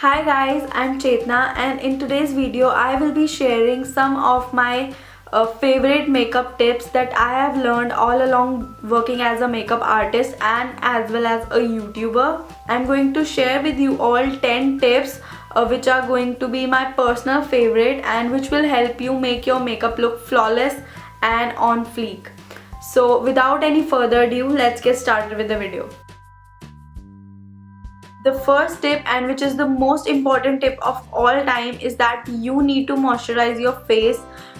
Hi guys, I'm Chetna and in today's video I will be sharing some of my favorite makeup tips that I have learned all along working as a makeup artist and as well as a YouTuber. I'm going to share with you all 10 tips which are going to be my personal favorite and which will help you make your makeup look flawless and on fleek. So without any further ado, let's get started with the video. The first tip, and which is the most important tip of all time, is that you need to moisturize your face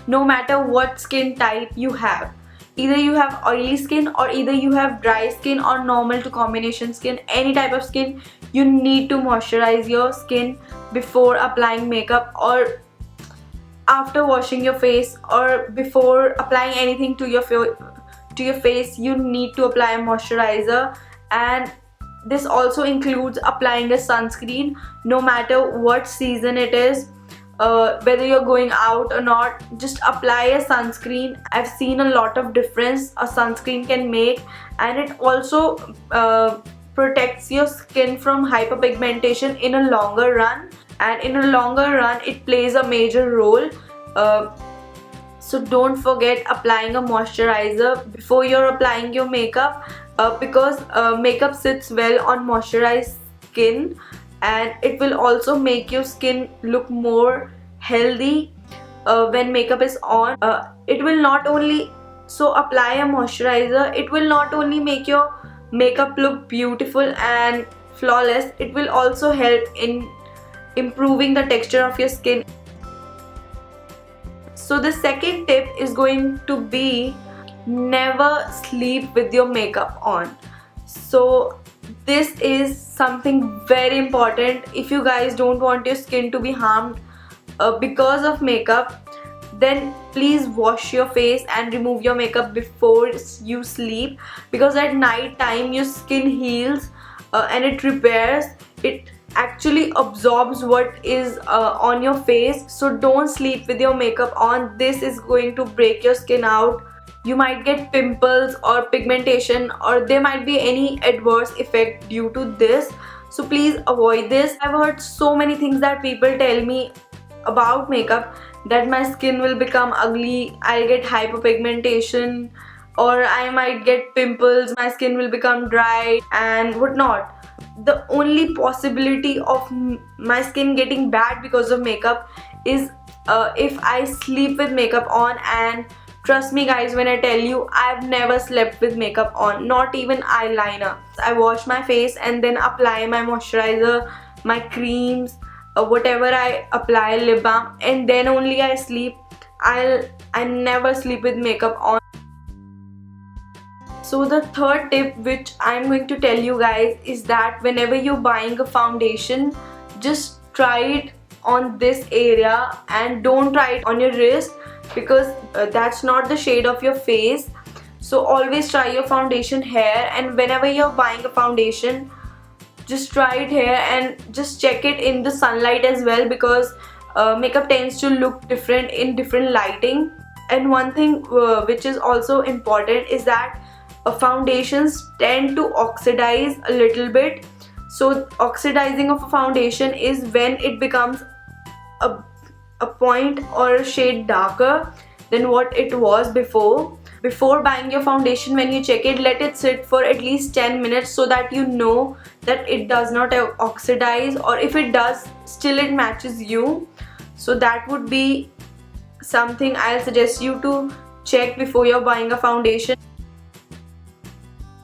no matter what skin type you have. Either you have oily skin or either you have dry skin or normal to combination skin, any type of skin, you need to moisturize your skin before applying makeup or after washing your face or before applying anything to your face. You need to apply a moisturizer, and this also includes applying a sunscreen no matter what season it is. Whether you're going out or not, just apply a sunscreen. I've seen a lot of difference a sunscreen can make, and it also protects your skin from hyperpigmentation in a longer run, and in a longer run it plays a major role. So don't forget applying a moisturizer before you're applying your makeup, because makeup sits well on moisturized skin and it will also make your skin look more healthy when makeup is on. It will not only, so apply a moisturizer, it will not only make your makeup look beautiful and flawless, it will also help in improving the texture of your skin. So the second tip is going to be never sleep with your makeup on. So this is something very important. If you guys don't want your skin to be harmed because of makeup, then please wash your face and remove your makeup before you sleep, because at night time your skin heals and it repairs. It actually absorbs what is on your face. So don't sleep with your makeup on. This is going to break your skin out. You might get pimples or pigmentation, or there might be any adverse effect due to this. So please avoid this. I've heard so many things that people tell me about makeup, that my skin will become ugly, I'll get hyperpigmentation, or I might get pimples, my skin will become dry and whatnot. The only possibility of my skin getting bad because of makeup is if I sleep with makeup on. And trust me guys when I tell you, I've never slept with makeup on, not even eyeliner. I wash my face and then apply my moisturizer, my creams, whatever I apply, lip balm, and then only I sleep. I never sleep with makeup on. So the third tip which I'm going to tell you guys is that whenever you're buying a foundation, just try it on this area and don't try it on your wrist, because that's not the shade of your face. So always try your foundation here, and whenever you're buying a foundation, just try it here and just check it in the sunlight as well, because makeup tends to look different in different lighting. And one thing which is also important is that foundations tend to oxidize a little bit. So oxidizing of a foundation is when it becomes a point or a shade darker than what it was before. Before buying your foundation, when you check it, let it sit for at least 10 minutes so that you know that it does not oxidize, or if it does, still it matches you. So that would be something I'll suggest you to check before you're buying a foundation.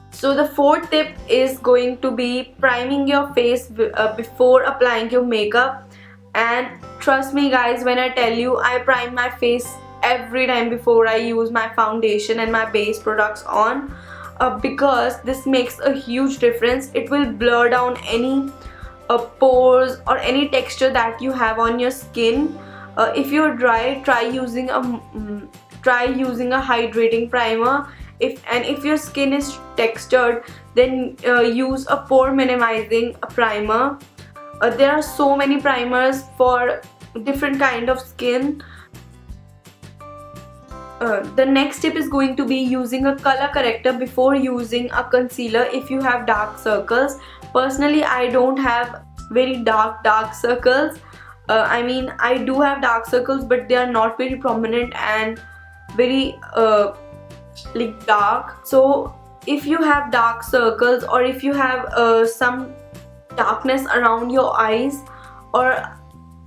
So the fourth tip is going to be priming your face before applying your makeup. And trust me guys when I tell you, I prime my face every time before I use my foundation and my base products on, because this makes a huge difference. It will blur down any pores or any texture that you have on your skin. If you're dry, try using a hydrating primer. If your skin is textured, then use a pore minimizing primer. There are so many primers for different kind of skin. The next tip is going to be using a color corrector before using a concealer if you have dark circles. Personally, I don't have very dark circles. I mean, I do have dark circles, but they are not very prominent and very like dark. So if you have dark circles, or if you have some darkness around your eyes or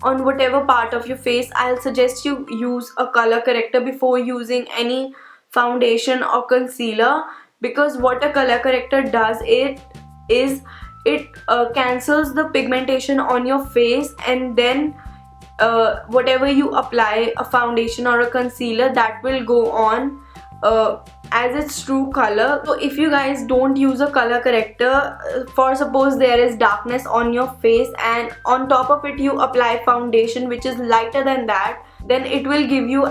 on whatever part of your face, I'll suggest you use a color corrector before using any foundation or concealer, because what a color corrector does it cancels the pigmentation on your face, and then whatever you apply, a foundation or a concealer, that will go on as its true color. So if you guys don't use a color corrector, for suppose there is darkness on your face and on top of it you apply foundation which is lighter than that, then it will give you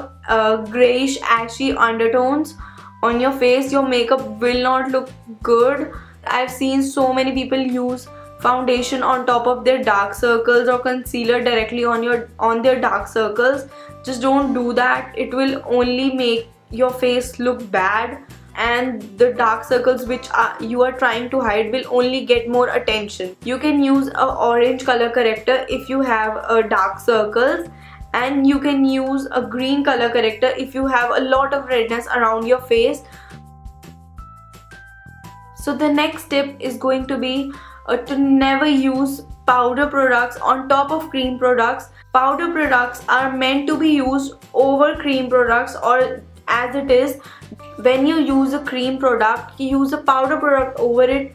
grayish ashy undertones on your face. Your makeup will not look good. I've seen so many people use foundation on top of their dark circles or concealer directly on their dark circles. Just don't do that. It will only make your face look bad, and the dark circles which you are trying to hide will only get more attention. You can use a orange color corrector if you have dark circles, and you can use a green color corrector if you have a lot of redness around your face. So the next tip is going to be to never use powder products on top of cream products. Powder products are meant to be used over cream products, or as it is, when you use a cream product, you use a powder product over it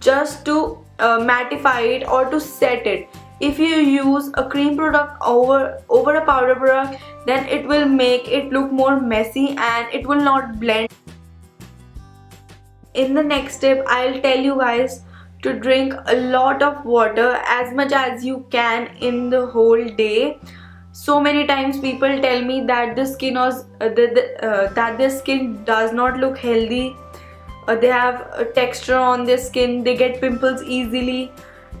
just to mattify it or to set it. If you use a cream product over a powder product, then it will make it look more messy and it will not blend. In the next tip, I'll tell you guys to drink a lot of water, as much as you can in the whole day. So many times people tell me that the skin that their skin does not look healthy. They have a texture on their skin, they get pimples easily,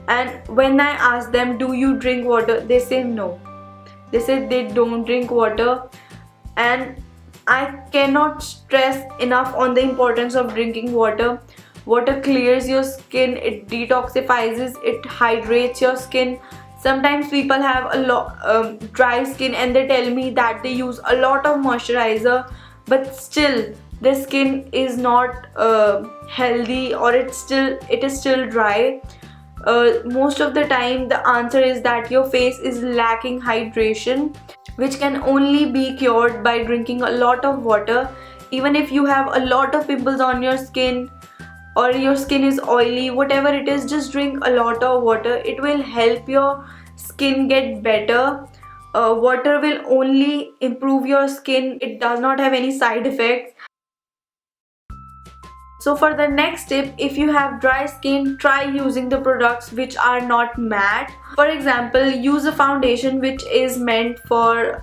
and when I ask them, do you drink water, they say no. They say they don't drink water, and I cannot stress enough on the importance of drinking water. Water clears your skin, it detoxifies, it hydrates your skin. Sometimes people have a lot dry skin and they tell me that they use a lot of moisturizer, but still their skin is not healthy, or it is still dry. Most of the time the answer is that your face is lacking hydration, which can only be cured by drinking a lot of water. Even if you have a lot of pimples on your skin, or your skin is oily, whatever it is, just drink a lot of water. It will help your skin get better. Water will only improve your skin. It does not have any side effects. So for the next tip, if you have dry skin, try using the products which are not matte. For example, use a foundation which is meant for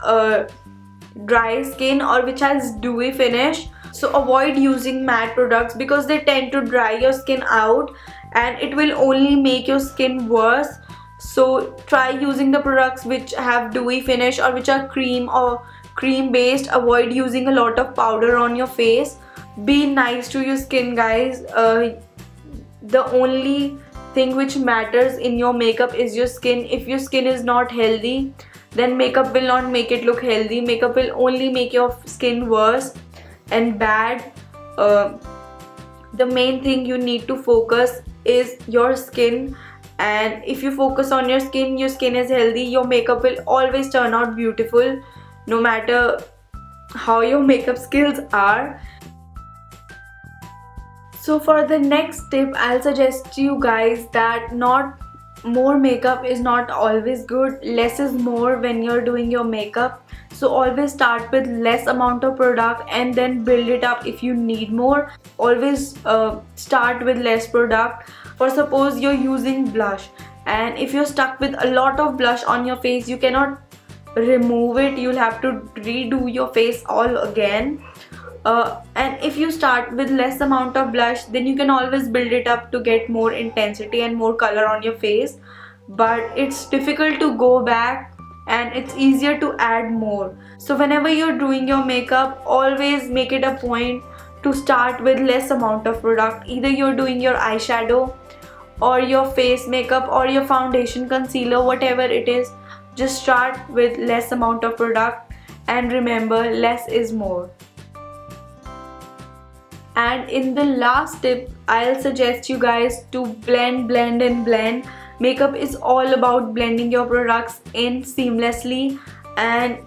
dry skin or which has dewy finish. So avoid using matte products because they tend to dry your skin out and it will only make your skin worse. So try using the products which have dewy finish or which are cream or cream based. Avoid using a lot of powder on your face. Be nice to your skin, guys. The only thing which matters in your makeup is your skin. If your skin is not healthy, then makeup will not make it look healthy. Makeup will only make your skin worse and bad. The main thing you need to focus is your skin, and if you focus on your skin is healthy, your makeup will always turn out beautiful, no matter how your makeup skills are. So for the next tip, I'll suggest you guys that not more makeup is not always good. Less is more when you're doing your makeup. So always start with less amount of product and then build it up if you need more. Always start with less product. For suppose you're using blush, and if you're stuck with a lot of blush on your face, you cannot remove it. You'll have to redo your face all again. And if you start with less amount of blush, then you can always build it up to get more intensity and more color on your face. But it's difficult to go back and it's easier to add more. So whenever you're doing your makeup, always make it a point to start with less amount of product. Either you're doing your eyeshadow or your face makeup or your foundation, concealer, whatever it is, just start with less amount of product, and remember, less is more. And in the last tip, I'll suggest you guys to blend. Makeup is all about blending your products in seamlessly, and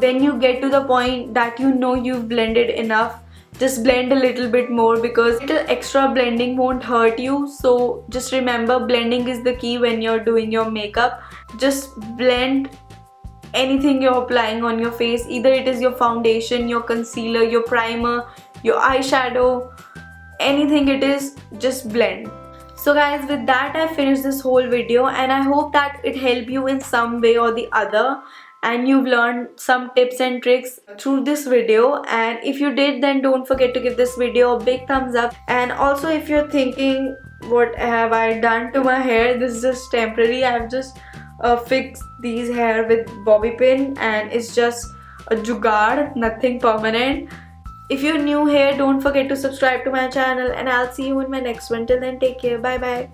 when you get to the point that you know you've blended enough, just blend a little bit more, because little extra blending won't hurt you. So just remember, blending is the key when you're doing your makeup. Just blend anything you're applying on your face, either it is your foundation, your concealer, your primer, your eyeshadow, anything it is, just blend. So guys, with that I finished this whole video, and I hope that it helped you in some way or the other, and you've learned some tips and tricks through this video. And if you did, then don't forget to give this video a big thumbs up. And also, if you're thinking, what have I done to my hair, this is just temporary. I have just fixed these hair with bobby pin, and it's just a jugaad, nothing permanent. If you're new here, don't forget to subscribe to my channel, and I'll see you in my next one. Till then, take care. Bye bye.